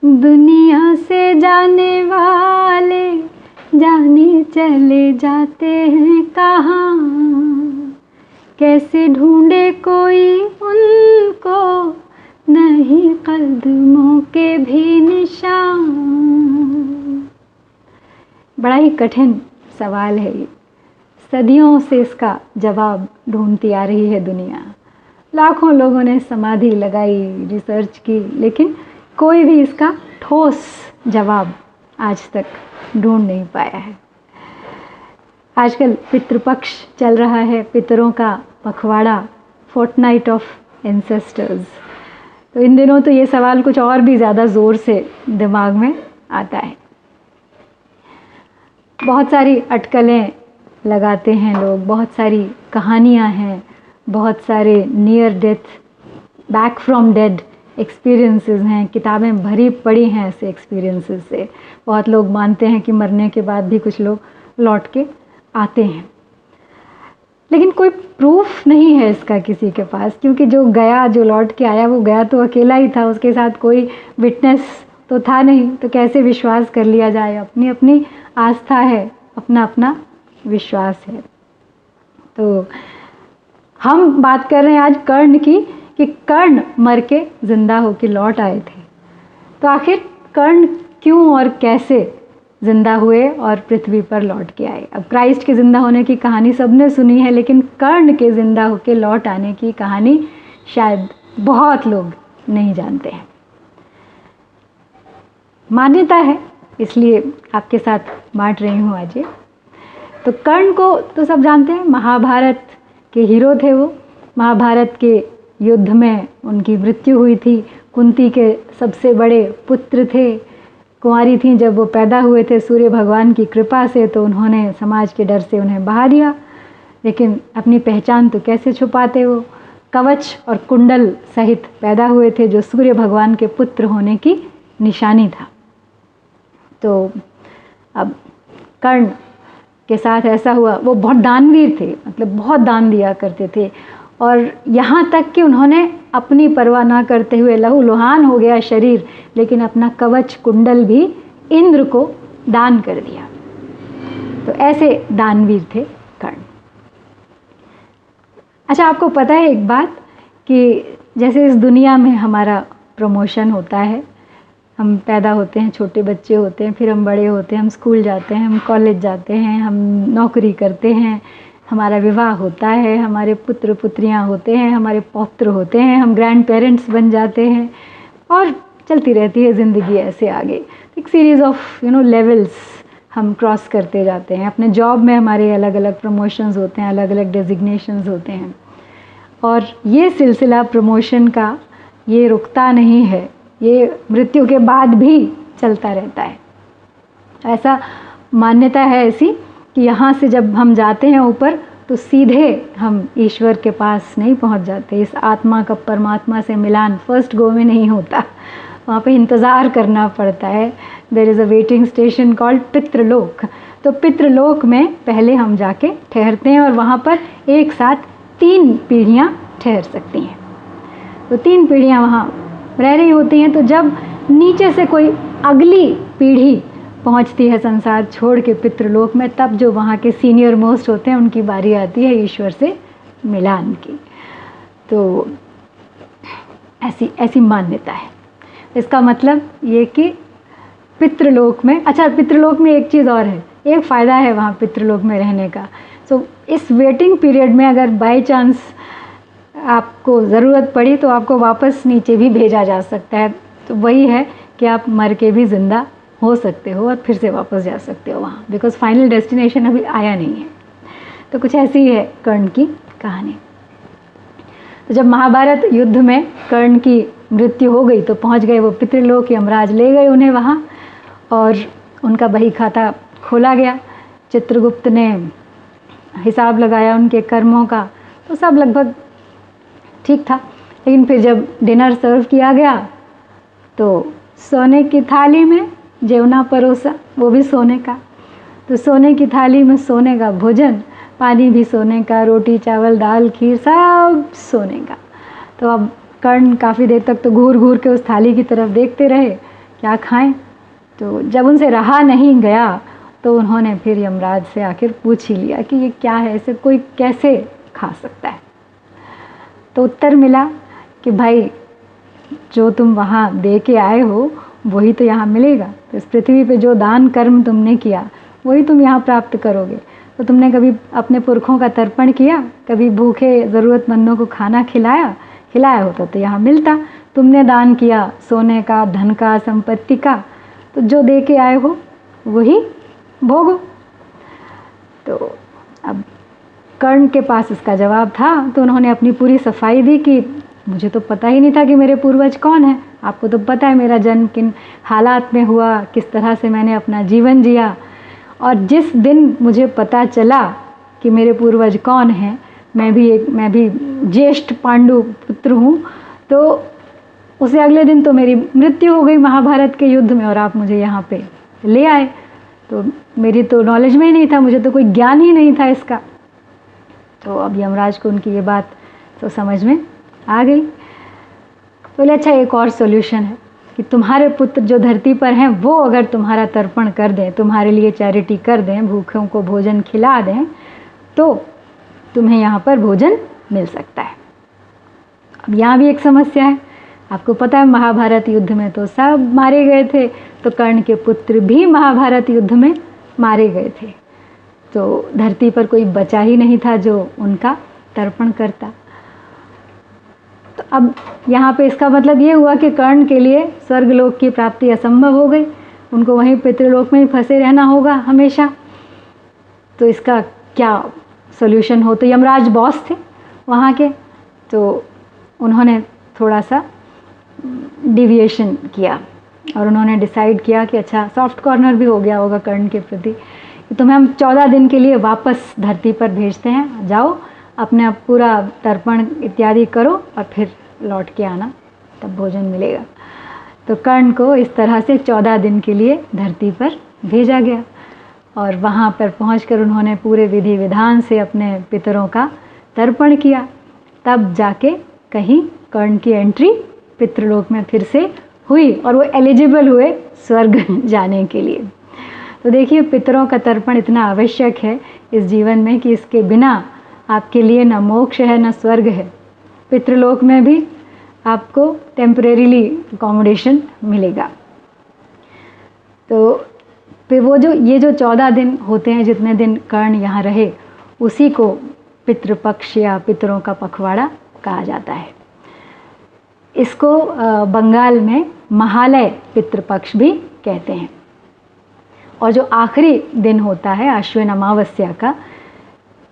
दुनिया से जाने वाले जाने चले जाते हैं कहाँ, कैसे ढूंढे कोई उनको, नहीं कदमों के भी निशान। बड़ा ही कठिन सवाल है ये, सदियों से इसका जवाब ढूंढती आ रही है दुनिया। लाखों लोगों ने समाधि लगाई, रिसर्च की, लेकिन कोई भी इसका ठोस जवाब आज तक ढूंढ नहीं पाया है। आजकल पितृपक्ष चल रहा है, पितरों का पखवाड़ा, फोर्टनाइट ऑफ एंसेस्टर्स। तो इन दिनों तो ये सवाल कुछ और भी ज़्यादा ज़ोर से दिमाग में आता है। बहुत सारी अटकलें लगाते हैं लोग, बहुत सारी कहानियाँ हैं, बहुत सारे near death, back from dead experiences हैं, किताबें भरी पड़ी हैं ऐसे एक्सपीरियंसेस से। बहुत लोग मानते हैं कि मरने के बाद भी कुछ लोग लौट के आते हैं, लेकिन कोई प्रूफ नहीं है इसका किसी के पास, क्योंकि जो गया, जो लौट के आया, वो गया तो अकेला ही था, उसके साथ कोई विटनेस तो था नहीं। तो कैसे विश्वास कर लिया जाए? अपनी अपनी आस्था है, अपना अपना विश्वास है। तो हम बात कर रहे हैं आज कर्ण की, कि कर्ण मर के जिंदा होके लौट आए थे। तो आखिर कर्ण क्यों और कैसे जिंदा हुए और पृथ्वी पर लौट के आए? अब क्राइस्ट के जिंदा होने की कहानी सबने सुनी है, लेकिन कर्ण के जिंदा होके लौट आने की कहानी शायद बहुत लोग नहीं जानते हैं। मान्यता है, इसलिए आपके साथ बांट रही हूँ आज ये। तो कर्ण को तो सब जानते हैं, महाभारत के हीरो थे वो। महाभारत के युद्ध में उनकी मृत्यु हुई थी। कुंती के सबसे बड़े पुत्र थे, कुंवारी थीं जब वो पैदा हुए थे। सूर्य भगवान की कृपा से तो उन्होंने समाज के डर से उन्हें बहा दिया, लेकिन अपनी पहचान तो कैसे छुपाते? वो कवच और कुंडल सहित पैदा हुए थे, जो सूर्य भगवान के पुत्र होने की निशानी था। तो अब कर्ण के साथ ऐसा हुआ, वो बहुत दानवीर थे, मतलब बहुत दान दिया करते थे, और यहाँ तक कि उन्होंने अपनी परवाह ना करते हुए, लहूलुहान हो गया शरीर, लेकिन अपना कवच कुंडल भी इंद्र को दान कर दिया। तो ऐसे दानवीर थे कर्ण। अच्छा, आपको पता है एक बात, कि जैसे इस दुनिया में हमारा प्रमोशन होता है, हम पैदा होते हैं, छोटे बच्चे होते हैं, फिर हम बड़े होते हैं, हम स्कूल जाते हैं, हम कॉलेज जाते हैं, हम नौकरी करते हैं, हमारा विवाह होता है, हमारे पुत्र पुत्रियां होते हैं, हमारे पौत्र होते हैं, हम ग्रैंड पेरेंट्स बन जाते हैं, और चलती रहती है ज़िंदगी ऐसे आगे। एक सीरीज़ ऑफ लेवल्स हम क्रॉस करते जाते हैं। अपने जॉब में हमारे अलग अलग प्रमोशंस होते हैं, अलग अलग डेजिग्नेशंस होते हैं, और ये सिलसिला प्रमोशन का ये रुकता नहीं है, ये मृत्यु के बाद भी चलता रहता है। ऐसा मान्यता है ऐसी कि यहाँ से जब हम जाते हैं ऊपर, तो सीधे हम ईश्वर के पास नहीं पहुँच जाते। इस आत्मा का परमात्मा से मिलान फर्स्ट गो में नहीं होता, वहाँ पे इंतज़ार करना पड़ता है। There is a waiting station called पितृलोक। तो पितृलोक में पहले हम जाके ठहरते हैं, और वहाँ पर एक साथ 3 पीढ़ियाँ ठहर सकती हैं। तो 3 पीढ़ियाँ वहाँ रह रही होती हैं। तो जब नीचे से कोई अगली पीढ़ी पहुंचती है संसार छोड़ के पितृलोक में, तब जो वहाँ के सीनियर मोस्ट होते हैं, उनकी बारी आती है ईश्वर से मिलान की। तो ऐसी मान्यता है। इसका मतलब ये कि पितृलोक में, अच्छा पितृलोक में एक चीज़ और है, एक फ़ायदा है वहाँ पितृलोक में रहने का। सो इस वेटिंग पीरियड में अगर बाई चांस आपको ज़रूरत पड़ी, तो आपको वापस नीचे भी भेजा जा सकता है। तो वही है कि आप मर के भी ज़िंदा हो सकते हो और फिर से वापस जा सकते हो वहाँ, बिकॉज़ फाइनल डेस्टिनेशन अभी आया नहीं है। तो कुछ ऐसी ही है कर्ण की कहानी। तो जब महाभारत युद्ध में कर्ण की मृत्यु हो गई, तो पहुँच गए वो पितृलोक, यमराज ले गए उन्हें वहाँ, और उनका बही खाता खोला गया। चित्रगुप्त ने हिसाब लगाया उनके कर्मों का, तो सब लगभग ठीक था। लेकिन फिर जब डिनर सर्व किया गया, तो सोने की थाली में जेवना परोसा, वो भी सोने का। तो सोने की थाली में सोने का भोजन, पानी भी सोने का, रोटी चावल दाल खीर सब सोने का। तो अब कर्ण काफ़ी देर तक तो घूर घूर के उस थाली की तरफ देखते रहे क्या खाएं। तो जब उनसे रहा नहीं गया तो उन्होंने फिर यमराज से आखिर पूछ ही लिया कि ये क्या है, इसे कोई कैसे खा सकता है। तो उत्तर मिला कि भाई जो तुम वहाँ दे के आए हो वही तो यहाँ मिलेगा। तो इस पृथ्वी पे जो दान कर्म तुमने किया वही तुम यहाँ प्राप्त करोगे। तो तुमने कभी अपने पुरखों का तर्पण किया, कभी भूखे ज़रूरतमंदों को खाना खिलाया होता तो यहाँ मिलता। तुमने दान किया सोने का, धन का, संपत्ति का, तो जो दे के आए हो वही भोगो। तो अब कर्ण के पास इसका जवाब था। तो उन्होंने अपनी पूरी सफाई दी कि मुझे तो पता ही नहीं था कि मेरे पूर्वज कौन हैं। आपको तो पता है मेरा जन्म किन हालात में हुआ, किस तरह से मैंने अपना जीवन जिया। और जिस दिन मुझे पता चला कि मेरे पूर्वज कौन हैं, मैं भी ज्येष्ठ पांडु पुत्र हूँ, तो उसे अगले दिन तो मेरी मृत्यु हो गई महाभारत के युद्ध में, और आप मुझे यहाँ पे ले आए। तो मेरी तो नॉलेज में ही नहीं था, मुझे तो कोई ज्ञान ही नहीं था इसका। तो अब यमराज को उनकी ये बात तो समझ में आ गई। बोले अच्छा एक और सॉल्यूशन है कि तुम्हारे पुत्र जो धरती पर हैं वो अगर तुम्हारा तर्पण कर दें, तुम्हारे लिए चैरिटी कर दें, भूखों को भोजन खिला दें, तो तुम्हें यहाँ पर भोजन मिल सकता है। अब यहाँ भी एक समस्या है। आपको पता है महाभारत युद्ध में तो सब मारे गए थे, तो कर्ण के पुत्र भी महाभारत युद्ध में मारे गए थे। तो धरती पर कोई बचा ही नहीं था जो उनका तर्पण करता। तो अब यहाँ पे इसका मतलब ये हुआ कि कर्ण के लिए स्वर्गलोक की प्राप्ति असंभव हो गई, उनको वहीं पितृलोक में ही फंसे रहना होगा हमेशा। तो इसका क्या सॉल्यूशन हो? तो यमराज बॉस थे वहाँ के, तो उन्होंने थोड़ा सा डिविएशन किया और उन्होंने डिसाइड किया कि अच्छा सॉफ्ट कॉर्नर भी हो गया होगा कर्ण के प्रति, कि तुम्हें हम 14 दिन के लिए वापस धरती पर भेजते हैं, जाओ अपने पूरा तर्पण इत्यादि करो और फिर लौट के आना, तब भोजन मिलेगा। तो कर्ण को इस तरह से 14 दिन के लिए धरती पर भेजा गया और वहाँ पर पहुंचकर उन्होंने पूरे विधि विधान से अपने पितरों का तर्पण किया। तब जाके कहीं कर्ण की एंट्री पितृलोक में फिर से हुई और वो एलिजिबल हुए स्वर्ग जाने के लिए। तो देखिए पितरों का तर्पण इतना आवश्यक है इस जीवन में कि इसके बिना आपके लिए न मोक्ष है न स्वर्ग है। पितृलोक में भी आपको टेम्परेरीली अकोमोडेशन मिलेगा। तो फिर वो ये जो 14 दिन होते हैं, जितने दिन कर्ण यहाँ रहे, उसी को पितृपक्ष या पितरों का पखवाड़ा कहा जाता है। इसको बंगाल में महालय पितृपक्ष भी कहते हैं। और जो आखिरी दिन होता है आश्विन अमावस्या का,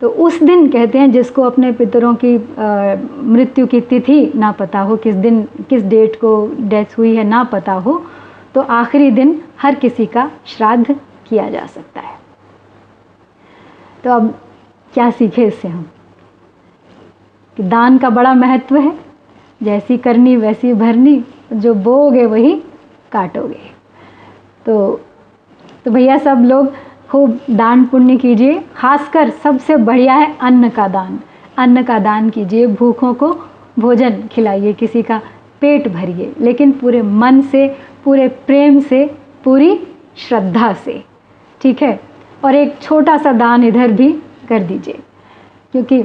तो उस दिन कहते हैं जिसको अपने पितरों की मृत्यु की तिथि ना पता हो, किस दिन किस डेट को डेथ हुई है ना पता हो, तो आखिरी दिन हर किसी का श्राद्ध किया जा सकता है। तो अब क्या सीखे इससे हम? कि दान का बड़ा महत्व है, जैसी करनी वैसी भरनी, जो बोओगे वही काटोगे। तो भैया सब लोग खूब दान पुण्य कीजिए, खासकर सबसे बढ़िया है अन्न का दान। अन्न का दान कीजिए, भूखों को भोजन खिलाइए, किसी का पेट भरिए, लेकिन पूरे मन से, पूरे प्रेम से, पूरी श्रद्धा से, ठीक है। और एक छोटा सा दान इधर भी कर दीजिए, क्योंकि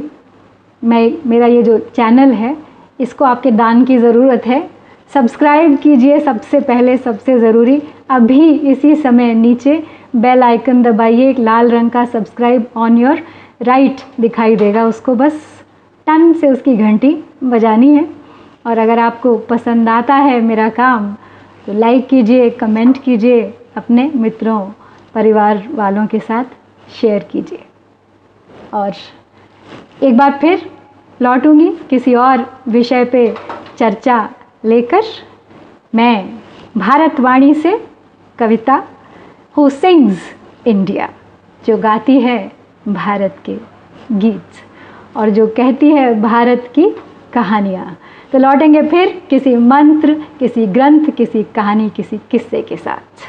मेरा ये जो चैनल है इसको आपके दान की ज़रूरत है। सब्सक्राइब कीजिए सबसे पहले, सबसे ज़रूरी। अभी इसी समय नीचे बेल आइकन दबाइए, एक लाल रंग का सब्सक्राइब ऑन योर राइट दिखाई देगा, उसको बस टन से उसकी घंटी बजानी है। और अगर आपको पसंद आता है मेरा काम तो लाइक कीजिए, कमेंट कीजिए, अपने मित्रों परिवार वालों के साथ शेयर कीजिए। और एक बार फिर लौटूंगी किसी और विषय पे चर्चा लेकर। मैं भारतवाणी से कविता, हु सिंग्स इंडिया, जो गाती है भारत के गीत और जो कहती है भारत की कहानियाँ। तो लौटेंगे फिर किसी मंत्र, किसी ग्रंथ, किसी कहानी, किसी किस्से के साथ।